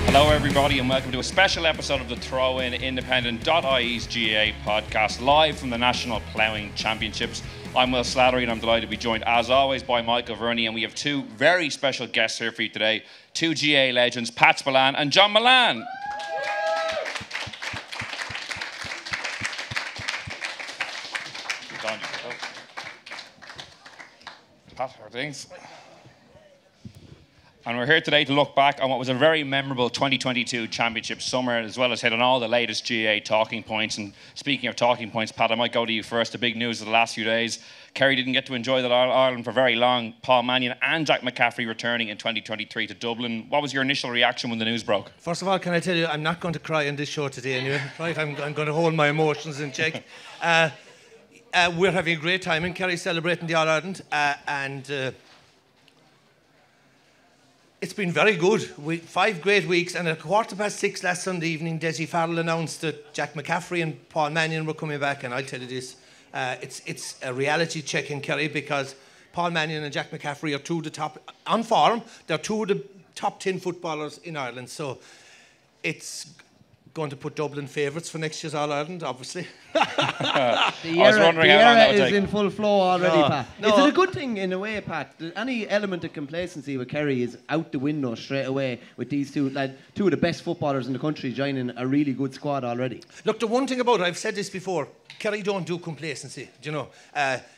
Hello everybody and welcome to a special episode of the Throw-In Independent.ie's GAA podcast, live from the National Ploughing Championships. I'm Will Slattery and I'm delighted to be joined as always by Michael Verney, and we have two very special guests here for you today, two GAA legends, Pat Spillane and John Mullane. Pat, how are things? And we're here today to look back on what was a very memorable 2022 Championship summer, as well as hit on all the latest GAA talking points. And speaking of talking points, Pat, I might go to you first. The big news of the last few days: Kerry didn't get to enjoy the Ireland for very long. Paul Mannion and Jack McCaffrey returning in 2023 to Dublin. What was your initial reaction when the news broke? First of all, can I tell you, I'm not going to cry on this show today anyway, right? I'm going to hold my emotions in check. We're having a great time in Kerry celebrating the All-Ireland, and it's been very good. 5 great weeks, and at 6:15 last Sunday evening, Desi Farrell announced that Jack McCaffrey and Paul Mannion were coming back, and I'll tell you this, it's a reality check in Kerry, because Paul Mannion and Jack McCaffrey are two of the top, on form, they're two of the top 10 footballers in Ireland, so it's going to put Dublin favourites for next year's All-Ireland, obviously. The era is in full flow already, Pat. Is it a good thing in a way, Pat? Any element of complacency with Kerry is out the window straight away with these two of the best footballers in the country joining a really good squad already? Look, the one thing about it, I've said this before, Kerry don't do complacency. Do you know?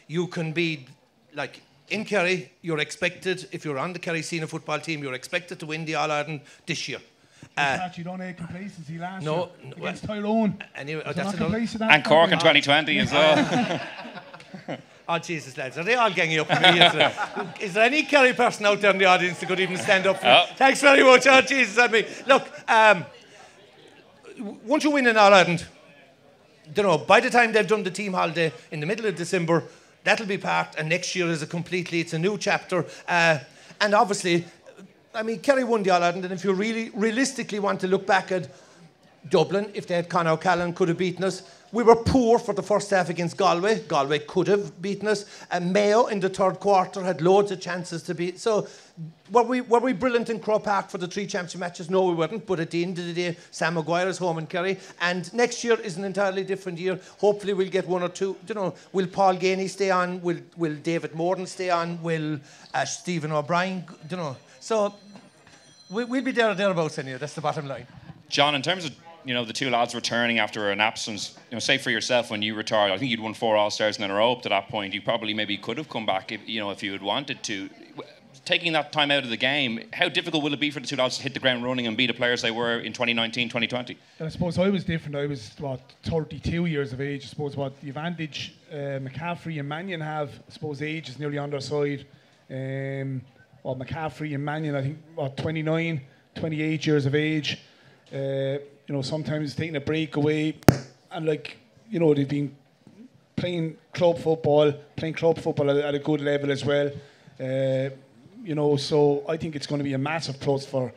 You can be, like, in Kerry, you're expected, if you're on the Kerry senior football team, you're expected to win the All-Ireland this year. You don't have complacency last year against Tyrone. Anyway, and Cork in 2020 as well. Oh, Jesus, lads. Are they all ganging up on me? Is there any Kerry person out there in the audience that could even stand up for me? Thanks very much. Oh, Jesus, at me. Look, once you win an All-Ireland, by the time they've done the team holiday in the middle of December, that'll be part, and next year is it's a new chapter. And obviously, I mean, Kerry won the All-Ireland, and if you really realistically want to look back at Dublin, if they had Conor O'Callaghan, could have beaten us. We were poor for the first half against Galway. Galway could have beaten us. And Mayo in the third quarter had loads of chances to beat. So were we brilliant in Croke Park for the 3 championship matches? No, we weren't. But at the end of the day, Sam Maguire is home in Kerry. And next year is an entirely different year. Hopefully we'll get one or two. Will Paul Ganey stay on? Will David Morden stay on? Will Stephen O'Brien? So we'll be there or thereabouts anyway. That's the bottom line. John, in terms of the two lads returning after an absence, say for yourself when you retired, I think you'd won 4 All-Stars in a row up to that point. You probably maybe could have come back if you had wanted to. Taking that time out of the game, how difficult will it be for the two lads to hit the ground running and be the players they were in 2019, 2020? I suppose I was different. I was 32 years of age. I suppose what the advantage McCaffrey and Mannion have, I suppose age is nearly on their side. McCaffrey and Mannion, I think 29, 28 years of age. Sometimes taking a break away, and they've been playing club football at a good level as well. So I think it's going to be a massive plus for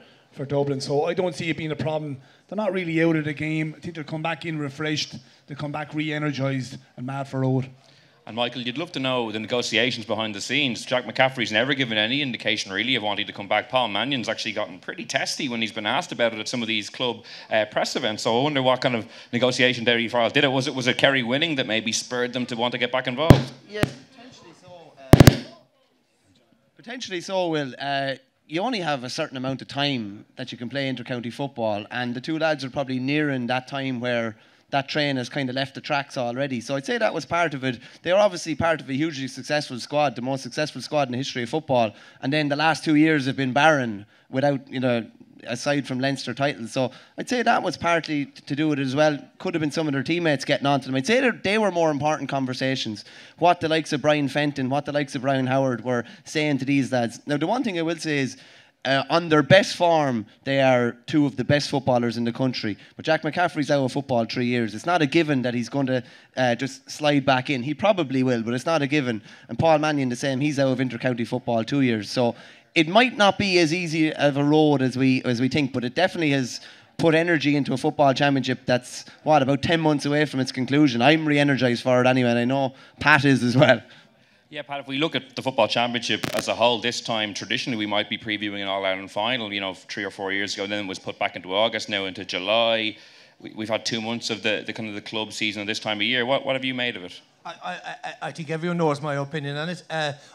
Dublin. So I don't see it being a problem. They're not really out of the game. I think they'll come back in refreshed. They'll come back re-energised and mad for road. And Michael, you'd love to know the negotiations behind the scenes. Jack McCaffrey's never given any indication really of wanting to come back. Paul Mannion's actually gotten pretty testy when he's been asked about it at some of these club press events. So I wonder what kind of negotiation Derry Farrell did. Was it Kerry winning that maybe spurred them to want to get back involved? Yeah, potentially so. Potentially so, Will. You only have a certain amount of time that you can play inter-county football, and the two lads are probably nearing that time where that train has kind of left the tracks already. So I'd say that was part of it. They were obviously part of a hugely successful squad, the most successful squad in the history of football. And then the last 2 years have been barren without, aside from Leinster titles. So I'd say that was partly to do with it as well. Could have been some of their teammates getting on to them. I'd say they were more important conversations. What the likes of Brian Fenton, what the likes of Brian Howard were saying to these lads. Now, the one thing I will say is, on their best form, they are two of the best footballers in the country. But Jack McCaffrey's out of football 3 years. It's not a given that he's going to just slide back in. He probably will, but it's not a given. And Paul Mannion the same. He's out of inter-county football 2 years. So it might not be as easy of a road as we think, but it definitely has put energy into a football championship that's, about 10 months away from its conclusion. I'm re-energised for it anyway, and I know Pat is as well. Yeah, Pat, if we look at the Football Championship as a whole, this time, traditionally, we might be previewing an All-Ireland final, 3 or 4 years ago, then it was put back into August, now into July. We've had 2 months of the kind of the club season this time of year. What have you made of it? I think everyone knows my opinion on it.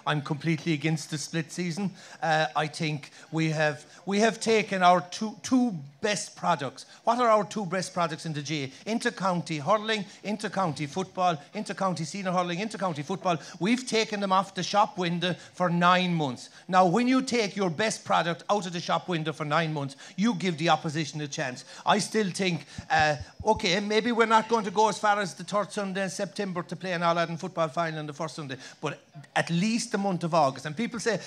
I'm completely against the split season. I think we have taken our two best products. What are our two best products in the GA? Inter-county hurling, inter-county football, inter-county senior hurling, inter-county football. We've taken them off the shop window for 9 months. Now, when you take your best product out of the shop window for 9 months, you give the opposition a chance. I still think, okay, maybe we're not going to go as far as the third Sunday in September to play an All-Ireland football final on the first Sunday, but at least the month of August. And people say,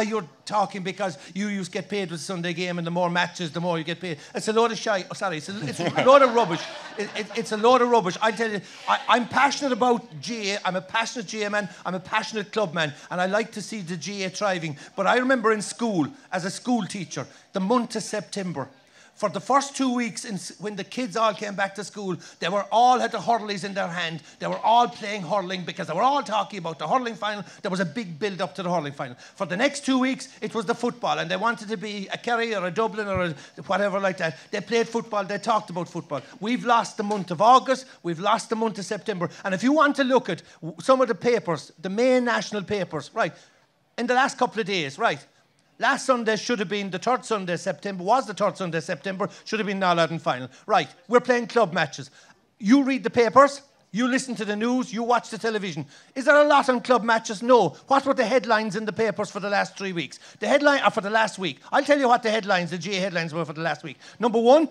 you're talking because you used to get paid with the Sunday game, and the more matches, the more you get paid. It's a load of shite. Oh, sorry, it's a load of rubbish. It's a load of rubbish. I tell you, I'm passionate about GA. I'm a passionate GA man. I'm a passionate club man, and I like to see the GA thriving. But I remember in school, as a school teacher, the month of September, for the first 2 weeks, when the kids all came back to school, they were all had the hurleys in their hand. They were all playing hurling because they were all talking about the hurling final. There was a big build-up to the hurling final. For the next 2 weeks, it was the football, and they wanted to be a Kerry or a Dublin or whatever like that. They played football. They talked about football. We've lost the month of August. We've lost the month of September. And if you want to look at some of the papers, the main national papers, right, in the last couple of days, right, last Sunday should have been the third Sunday of September, was the third Sunday of September, should have been an All-Ireland final. Right, we're playing club matches. You read the papers, you listen to the news, you watch the television. Is there a lot on club matches? No. What were the headlines in the papers for the last 3 weeks? The headline, or for the last week. I'll tell you what the headlines, the GA headlines were for the last week. Number one,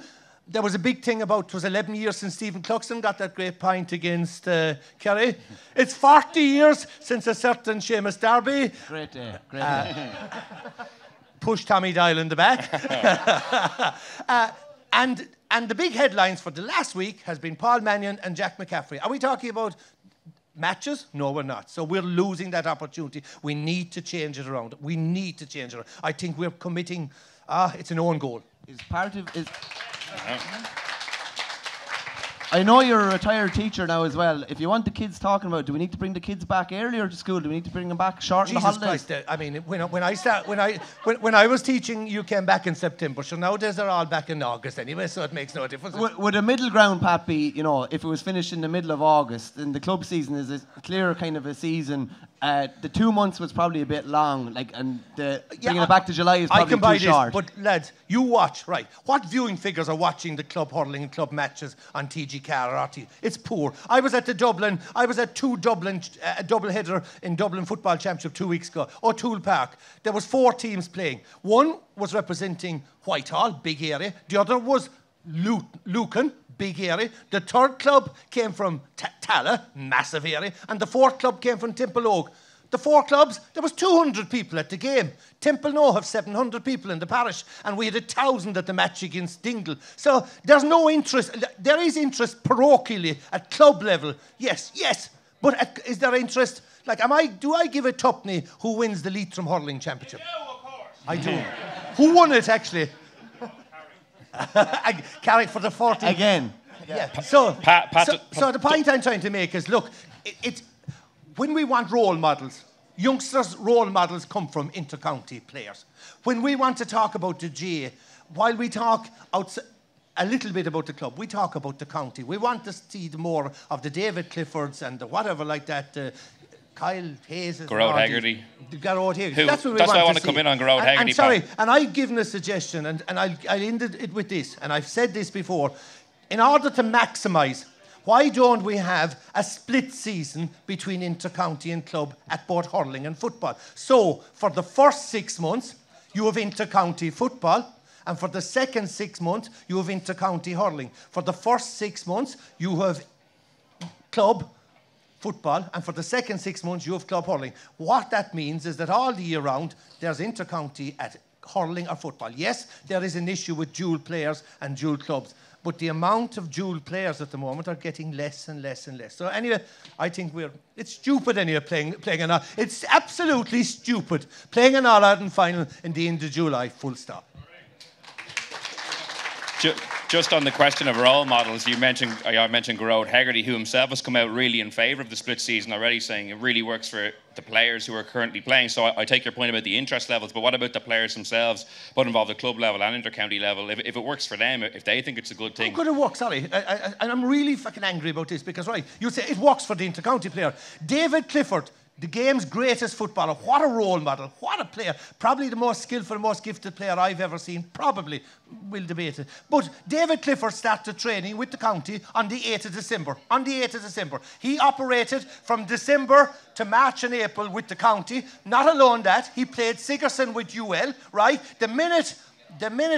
there was a big thing about, it was 11 years since Stephen Cluxton got that great point against Kerry. It's 40 years since a certain Seamus Darby Great day. pushed Tommy Doyle in the back. And the big headlines for the last week has been Paul Mannion and Jack McCaffrey. Are we talking about matches? No, we're not. So we're losing that opportunity. We need to change it around. We need to change it around. I think we're committing, it's an own goal. I know you're a retired teacher now as well. If you want the kids talking about, do we need to bring the kids back earlier to school? Do we need to bring them back short in the holidays? Christ, I mean, when I was teaching, you came back in September. So nowadays they're all back in August anyway. So it makes no difference. Would a middle ground, Pat, be, if it was finished in the middle of August, then the club season is a clear kind of a season. The 2 months was probably a bit long, bringing it back to July is probably too short. But lads, you watch, right? What viewing figures are watching the club hurling and club matches on TG Car or RT? It's poor. I was at two Dublin, a double header in Dublin Football Championship 2 weeks ago. O'Toole Park. There was 4 teams playing. One was representing Whitehall, big area. The other was Lucan, big area. The third club came from Tala, massive area. And the fourth club came from Temple Oak. The 4 clubs, there was 200 people at the game. Temple No have 700 people in the parish, and we had 1,000 at the match against Dingle. So there's no interest. There is interest parochially at club level. Yes. But is there interest? Do I give a tuppenny who wins the Leitrim Hurling Championship? Yeah, of course. I do. Who won it, actually? Carrick for the 14th. Again. Yeah. So the point I'm trying to make is, look, when we want role models, youngsters' role models come from inter-county players. When we want to talk about the GA, while we talk a little bit about the club, we talk about the county. We want to see more of the David Cliffords and the whatever like that, Kyle Hayes. Garrod Haggerty. Garrod Haggerty. That's why I want to come in on Garrod Haggerty. And sorry, and I've given a suggestion, and I ended it with this, and I've said this before. In order to maximise, why don't we have a split season between inter-county and club at both hurling and football? So, for the first 6 months, you have inter-county football, and for the second 6 months, you have inter-county hurling. For the first 6 months, you have club football, and for the second 6 months, you have club hurling. What that means is that all the year round, there's inter-county at hurling or football. Yes, there is an issue with dual players and dual clubs, but the amount of dual players at the moment are getting less and less and less. So anyway, I think it's stupid anyway playing it's absolutely stupid playing an All-Ireland final in the end of July, full stop. just on the question of role models, I mentioned Gerard Hegarty, who himself has come out really in favour of the split season already, saying it really works for the players who are currently playing. So I take your point about the interest levels, but what about the players themselves, both involved at club level and inter-county level? If it works for them, if they think it's a good thing. How could it work? Sorry, and I'm really fucking angry about this because, right, you say it works for the inter-county player. David Clifford, the game's greatest footballer. What a role model. What a player. Probably the most skillful, most gifted player I've ever seen. Probably. We'll debate it. But David Clifford started training with the county on the 8th of December. On the 8th of December. He operated from December to March and April with the county. Not alone that, he played Sigerson with UL, right? The minute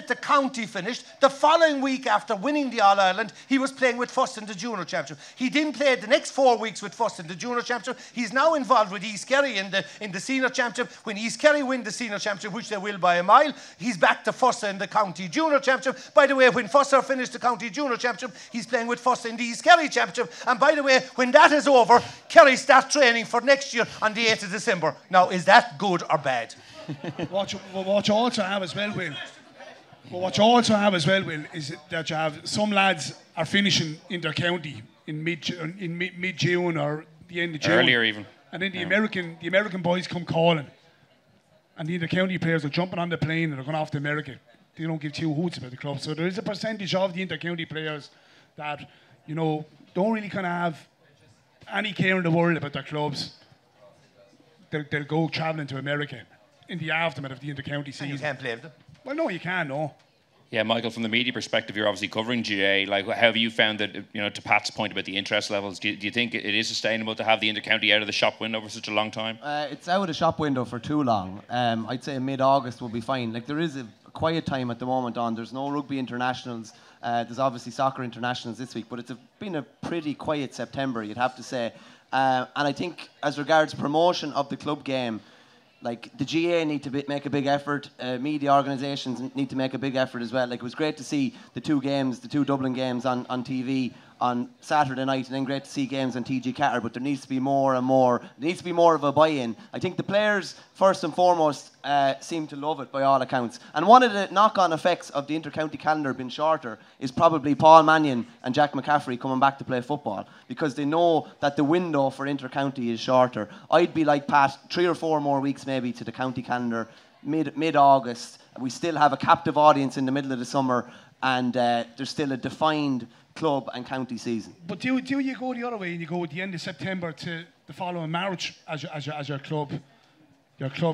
the county finished, the following week after winning the All-Ireland, he was playing with Fuss in the Junior Championship. He didn't play the next 4 weeks with Fuss in the Junior Championship. He's now involved with East Kerry in the Senior Championship. When East Kerry win the Senior Championship, which they will by a mile, he's back to Fuss in the County Junior Championship. By the way, when Fusser finished the County Junior Championship, he's playing with Fuss in the East Kerry Championship. And by the way, when that is over, Kerry start training for next year on the 8th of December. Now, is that good or bad? What you also have as well, Will. But what you also have as well, Will, is that you have some lads are finishing inter-county in mid-June or the end of June. Earlier even. And then the American boys come calling. And the inter-county players are jumping on the plane and they're going off to America. They don't give two hoots about the club. So there is a percentage of the inter-county players that, don't really kind of have any care in the world about their clubs. They'll go travelling to America in the aftermath of the inter-county season. And you can't blame them. Well, no, you can't, no. Yeah, Michael, from the media perspective, you're obviously covering GA. Like, how have you found that, to Pat's point about the interest levels, do you think it is sustainable to have the inter-county out of the shop window for such a long time? It's out of the shop window for too long. I'd say mid-August will be fine. Like, there is a quiet time at the moment on. There's no rugby internationals. There's obviously soccer internationals this week, but it's been a pretty quiet September, you'd have to say. And I think as regards promotion of the club game, like the GA need to make a big effort. Media organisations need to make a big effort as well. Like, it was great to see the two Dublin games on TV on Saturday night, and then great to see games on TG Catter. But there needs to be more and more. There needs to be more of a buy-in. I think the players, first and foremost, seem to love it by all accounts. And one of the knock-on effects of the inter-county calendar being shorter is probably Paul Mannion and Jack McCaffrey coming back to play football, because they know that the window for inter-county is shorter. I'd be like Pat, 3 or 4 more weeks maybe to the county calendar, mid-August. We still have a captive audience in the middle of the summer, and there's still a defined club and county season. But do you go the other way and you go at the end of September to the following March as your club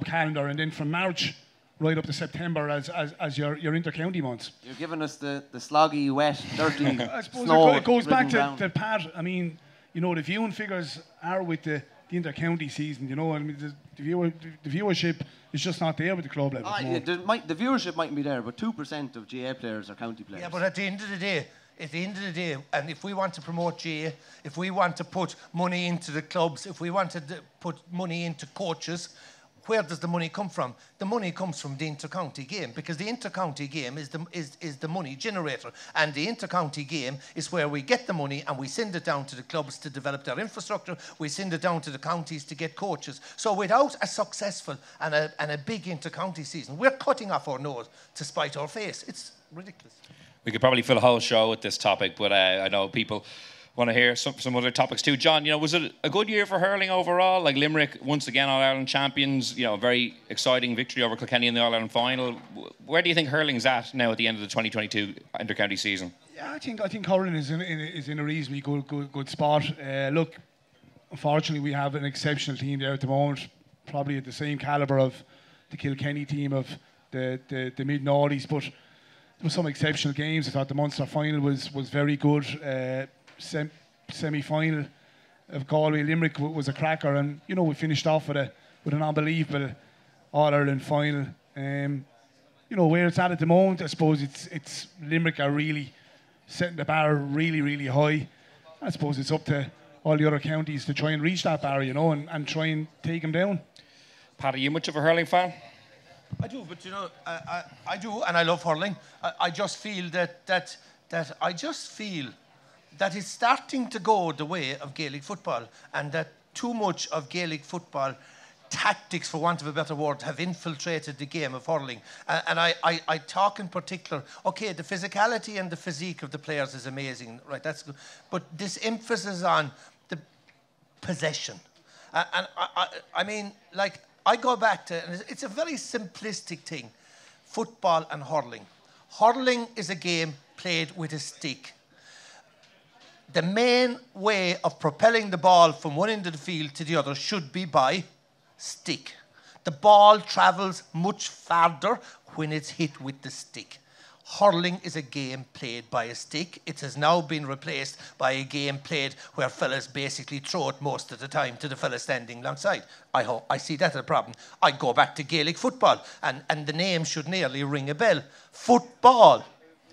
calendar, and then from March right up to September as your inter-county months? You're giving us the sloggy, wet, dirty I suppose snow it goes back ridden to Pat. I mean, the viewing figures are with the inter-county season. I mean, the viewership is just not there with the club level. The viewership mightn't be there, but 2% of GA players are county players. Yeah, but at the end of the day, and if we want to promote GA, if we want to put money into the clubs, if we want to put money into coaches, where does the money come from? The money comes from the inter-county game, because the inter-county game is the money generator, and the inter-county game is where we get the money and we send it down to the clubs to develop their infrastructure. We send it down to the counties to get coaches. So without a successful and a big inter-county season, we're cutting off our nose to spite our face. It's ridiculous. We could probably fill a whole show with this topic, but I know people want to hear some other topics too. John, was it a good year for hurling overall? Like, Limerick, once again, All-Ireland champions, very exciting victory over Kilkenny in the All-Ireland final. Where do you think hurling's at now at the end of the 2022 inter-county season? Yeah, I think hurling is in a reasonably good spot. Look, unfortunately, we have an exceptional team there at the moment, probably at the same calibre of the Kilkenny team of the mid-noughties, but there were some exceptional games. I thought the Munster final was very good. Semi-final of Galway Limerick was a cracker, and we finished off with an unbelievable All-Ireland final. Where it's at the moment, I suppose it's Limerick are really setting the bar really, really high. I suppose it's up to all the other counties to try and reach that bar, and try and take them down. Pat, are you much of a hurling fan? I do, but I do, and I love hurling. I just feel that it's starting to go the way of Gaelic football, and that too much of Gaelic football tactics, for want of a better word, have infiltrated the game of hurling. And I talk in particular, okay, the physicality and the physique of the players is amazing, right? That's good. But this emphasis on the possession. And I mean, like, I go back to, and it's a very simplistic thing, football and hurling. Hurling is a game played with a stick. The main way of propelling the ball from one end of the field to the other should be by stick. The ball travels much farther when it's hit with the stick. Hurling is a game played by a stick. It has now been replaced by a game played where fellas basically throw it most of the time to the fella standing alongside. I see that as a problem. I go back to Gaelic football, and the name should nearly ring a bell. Football.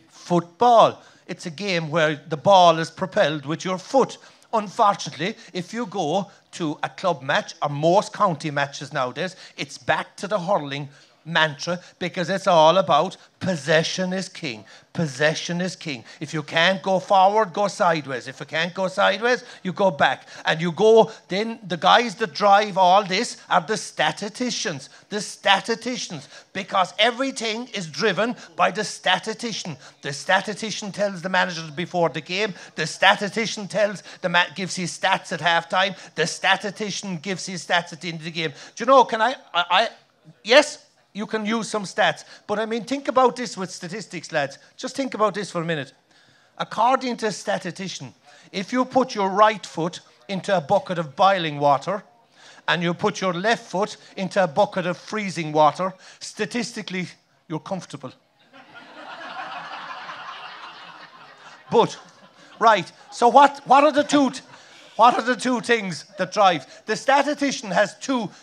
Football. It's a game where the ball is propelled with your foot. Unfortunately, if you go to a club match, or most county matches nowadays, it's back to the hurling mantra, because it's all about possession is king. Possession is king. If you can't go forward, go sideways. If you can't go sideways, you go back. And you go, then the guys that drive all this are the statisticians. The statisticians. Because everything is driven by the statistician. The statistician tells the manager before the game. The statistician tells gives his stats at halftime. The statistician gives his stats at the end of the game. Do you know, yes, you can use some stats. But I mean, think about this with statistics, lads. Just think about this for a minute. According to a statistician, if you put your right foot into a bucket of boiling water and you put your left foot into a bucket of freezing water, statistically, you're comfortable. But, right, so what are the two... What are the two things that drive? The statistician has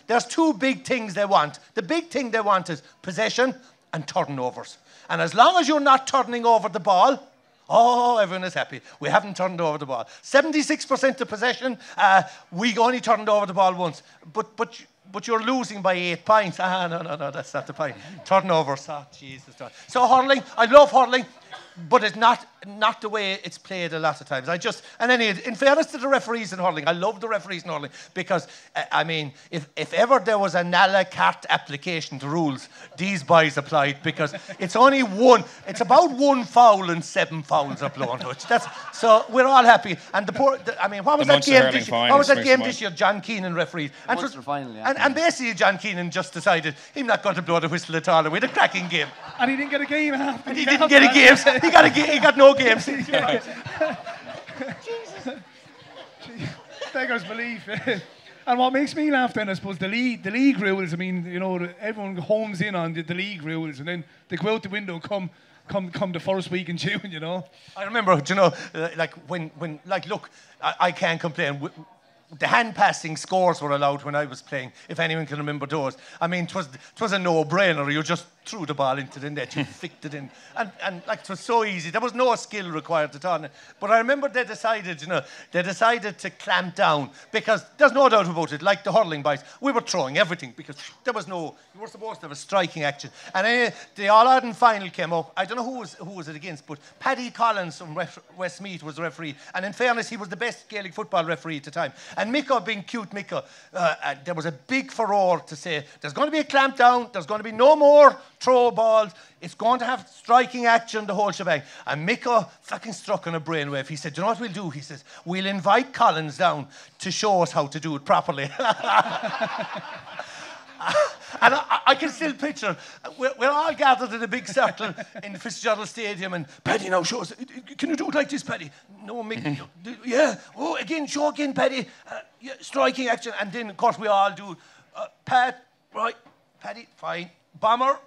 there's two big things they want. The big thing they want is possession and turnovers. And as long as you're not turning over the ball, everyone is happy. We haven't turned over the ball. 76% of possession, we only turned over the ball once. But you're losing by 8 points. No, that's not the point. Turnovers, Jesus. So hurling, I love hurling. But it's not the way it's played a lot of times. And anyway, in fairness to the referees in hurling, I love the referees in hurling because, I mean, if ever there was an a la carte application to rules, these boys applied, because it's about one foul and 7 fouls are blown. So we're all happy. And what was that game this year? What was that game this year? John Keenan refereed. And basically John Keenan just decided he's not going to blow the whistle at all. We had a cracking game. And he didn't get a game after. And he didn't get a game. He got no games. Jesus. Beggars belief. And what makes me laugh then, I suppose, the league rules. I mean, you know, everyone homes in on the league rules, and then they go out the window come the first week in June, you know. I remember, you know, look, I can't complain. The hand passing scores were allowed when I was playing, if anyone can remember those. I mean, it was a no-brainer. You just threw the ball into the net, you flicked it in. And like, it was so easy. There was no skill required at all. But I remember they decided to clamp down, because there's no doubt about it, like the hurling boys, we were throwing everything, because you were supposed to have a striking action. And then the All-Ireland final came up. I don't know who was it against, but Paddy Collins from Westmeath was the referee. And in fairness, he was the best Gaelic football referee at the time. And Micko, being cute Micko, there was a big furore to say, there's going to be a clamp down, there's going to be no more throw balls, it's going to have striking action, the whole shebang. And Micko fucking struck on a brainwave. He said, you know what we'll do? He says, we'll invite Collins down to show us how to do it properly. And I can still picture, we're all gathered in a big circle in Fitzgerald Stadium, and Paddy now shows, can you do it like this, Paddy? No, Mick, yeah, again, show again, Paddy. Yeah, striking action, and then, of course, we all do, Pat, right, Paddy, fine, bomber,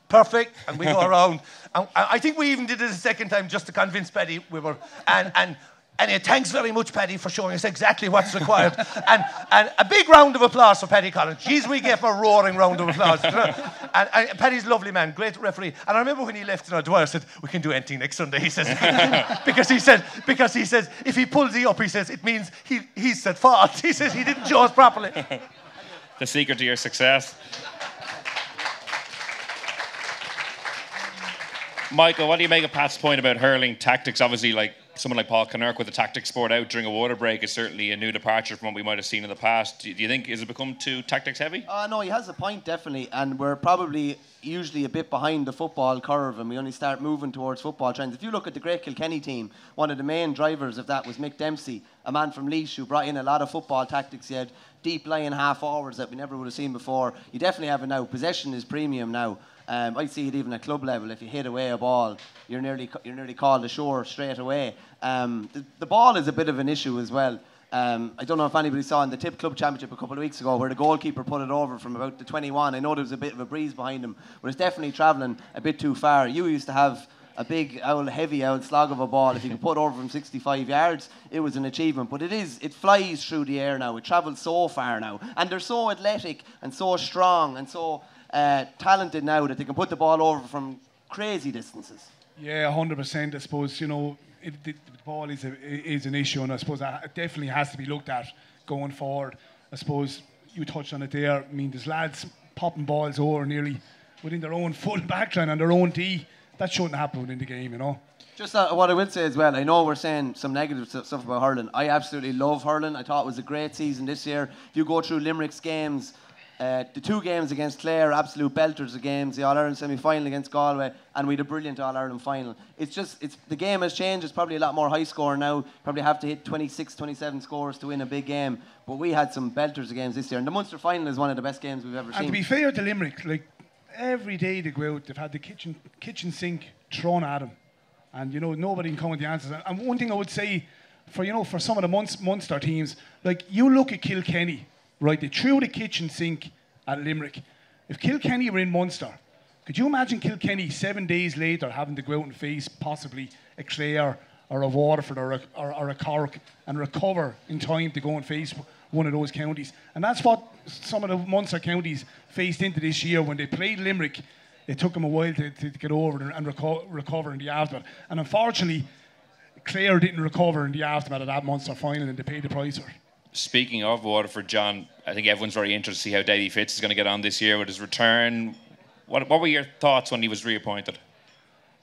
perfect, and we go around. And I think we even did it a second time just to convince Paddy we were, and thanks very much, Paddy, for showing us exactly what's required. and a big round of applause for Paddy Collins. Jeez, we gave him a roaring round of applause. And Paddy's a lovely man, great referee. And I remember when he left, Dwyer said, we can do anything next Sunday, he says. because he says, if he pulls you up, he says, it means he's at fault. He says he didn't show us properly. The secret to your success. Michael, what do you make of Pat's point about hurling tactics? Obviously, like, someone like Paul Kinnerk with the tactics sport out during a water break is certainly a new departure from what we might have seen in the past. Do you think, has it become too tactics heavy? No, he has a point, definitely. And we're probably usually a bit behind the football curve, and we only start moving towards football trends. If you look at the great Kilkenny team, one of the main drivers of that was Mick Dempsey, a man from Laois who brought in a lot of football tactics. He had deep lying half forwards that we never would have seen before. You definitely have it now. Possession is premium now. I see it even at club level. If you hit away a ball, you're nearly called ashore straight away. The ball is a bit of an issue as well. I don't know if anybody saw in the Tip Club Championship a couple of weeks ago where the goalkeeper put it over from about the 21. I know there was a bit of a breeze behind him, but it's definitely travelling a bit too far. You used to have a big, heavy slog of a ball. If you could put over from 65 yards, it was an achievement. But it flies through the air now. It travels so far now. And they're so athletic and so strong and so talented now that they can put the ball over from crazy distances. Yeah, 100%. I suppose, the ball is an issue, and I suppose that it definitely has to be looked at going forward. I suppose you touched on it there. I mean, there's lads popping balls over nearly within their own full backline and their own D. That shouldn't happen within the game, Just what I will say as well, I know we're saying some negative stuff about hurling. I absolutely love hurling. I thought it was a great season this year. If you go through Limerick's games, the 2 games against Clare, absolute belters of games, the All-Ireland semi-final against Galway, and we had a brilliant All-Ireland final. The game has changed. It's probably a lot more high score now. Probably have to hit 26, 27 scores to win a big game. But we had some belters of games this year. And the Munster final is one of the best games we've ever seen. And to be fair to Limerick, every day they go out, they've had the kitchen sink thrown at them. And, nobody can come with the answers. And one thing I would say, for some of the Munster teams, you look at Kilkenny, right, they threw the kitchen sink at Limerick. If Kilkenny were in Munster, could you imagine Kilkenny 7 days later having to go out and face possibly a Clare or a Waterford or a Cork and recover in time to go and face one of those counties? And that's what some of the Munster counties faced into this year. When they played Limerick, it took them a while to get over and recover in the aftermath. And unfortunately, Clare didn't recover in the aftermath of that Munster final, and they paid the price for it. Speaking of Waterford, John, I think everyone's very interested to see how Davy Fitz is going to get on this year with his return. What were your thoughts when he was reappointed?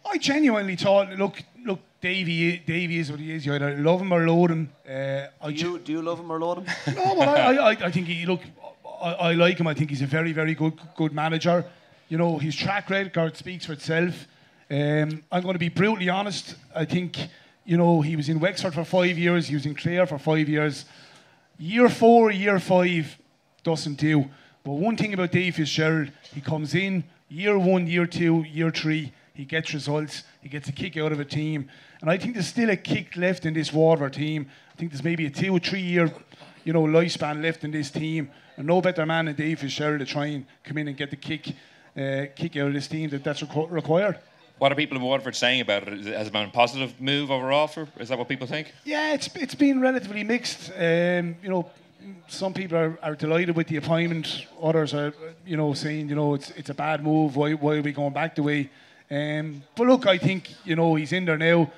I genuinely thought, look, Davy is what he is. You either love him or loathe him. Do you love him or loathe him? No, but I think I like him. I think he's a very, very good manager. His track record speaks for itself. I'm going to be brutally honest. I think, he was in Wexford for 5 years. He was in Clare for 5 years. Year 4, year 5 doesn't do. But one thing about Dave Fitzgerald, he comes in year 1, year 2, year 3, he gets results, he gets a kick out of a team. And I think there's still a kick left in this Waterford team. I think there's maybe a 2 or 3 year lifespan left in this team. And no better man than Dave Fitzgerald to try and come in and get the kick out of this team that's required. What are people in Waterford saying about it? Has it been a positive move overall? Is that what people think? Yeah, it's been relatively mixed. Some people are delighted with the appointment. Others are, saying, it's a bad move. Why are we going back the way? But look, I think, he's in there now.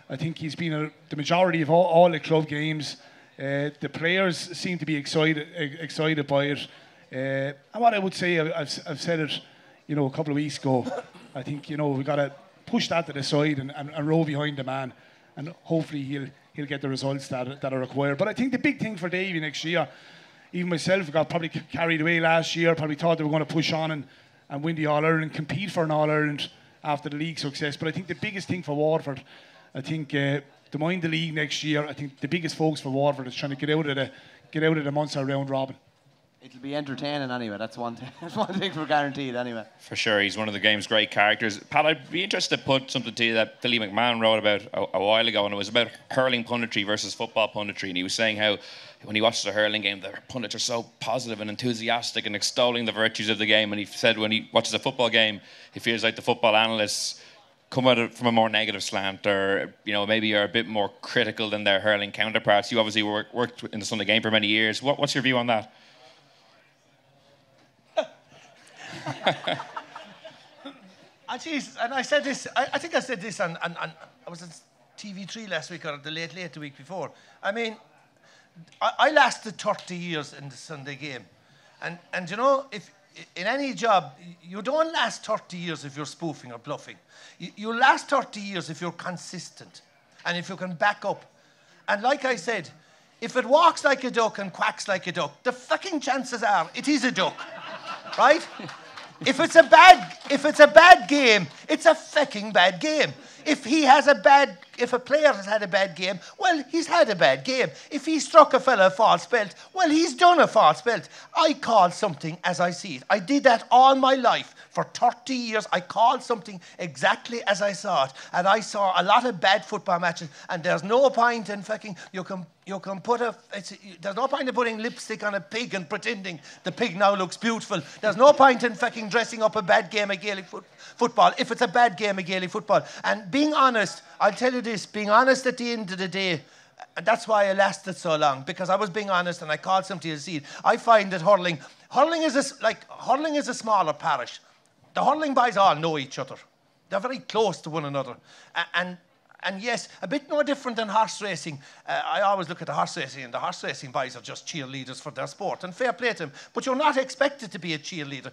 I think he's been the majority of all the club games. The players seem to be excited by it. And what I would say, I've said it, a couple of weeks ago. I think, we've got to push that to the side and roll behind the man. And hopefully he'll get the results that are required. But I think the big thing for Davy next year, even myself, got probably carried away last year, probably thought they were going to push on and win the All-Ireland, compete for an All-Ireland after the league success. But I think the biggest thing for Waterford, I think, to mind the league next year, I think the biggest focus for Waterford is trying to get out of the Munster round robin. It'll be entertaining anyway. That's one thing. That's one thing for guaranteed anyway. For sure, he's one of the game's great characters. Pat, I'd be interested to put something to you that Billy McMahon wrote about a while ago, and it was about hurling punditry versus football punditry. And he was saying how when he watches a hurling game, the pundits are so positive and enthusiastic and extolling the virtues of the game. And he said when he watches a football game, he feels like the football analysts come at it from a more negative slant, or maybe are a bit more critical than their hurling counterparts. You obviously worked in the Sunday game for many years. What's your view on that? And I said this, I think I said this on I was on TV3 last week or the Late the week before. I mean, I lasted 30 years in the Sunday game. And if in any job, you don't last 30 years if you're spoofing or bluffing. You last 30 years if you're consistent. and if you can back up. And like I said, if it walks like a duck and quacks like a duck, the fucking chances are it is a duck, right? If it's a bad game, it's a fucking bad game. If a player has had a bad game, well, he's had a bad game. If he struck a fella a false belt, well, he's done a false belt. I call something as I see it. I did that all my life. For 30 years, I called something exactly as I saw it. And I saw a lot of bad football matches, and there's no point in fucking, there's no point in putting lipstick on a pig and pretending the pig now looks beautiful. There's no point in fucking dressing up a bad game of Gaelic football if it's a bad game of Gaelic football. And being honest, I'll tell you this, being honest at the end of the day, and that's why I lasted so long, because I was being honest and I called something to see it. I find that hurling is a smaller parish. The hurling boys all know each other. They're very close to one another. And yes, a bit no different than horse racing. I always look at the horse racing, and the horse racing boys are just cheerleaders for their sport. And fair play to them. But you're not expected to be a cheerleader.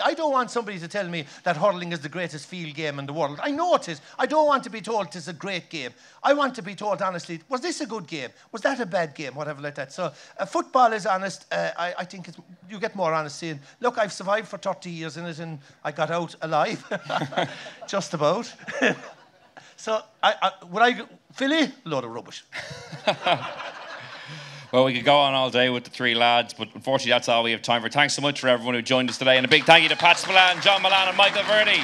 I don't want somebody to tell me that hurling is the greatest field game in the world. I know it is. I don't want to be told it's a great game. I want to be told honestly, was this a good game? Was that a bad game? Whatever like that. So football is honest. I think you get more honest saying, look, I've survived for 30 years in it and I got out alive. Just about. So, Philly, load of rubbish. Well, we could go on all day with the three lads, but unfortunately that's all we have time for. Thanks so much for everyone who joined us today, and a big thank you to Pat Spillane, John Mullane and Michael Verney.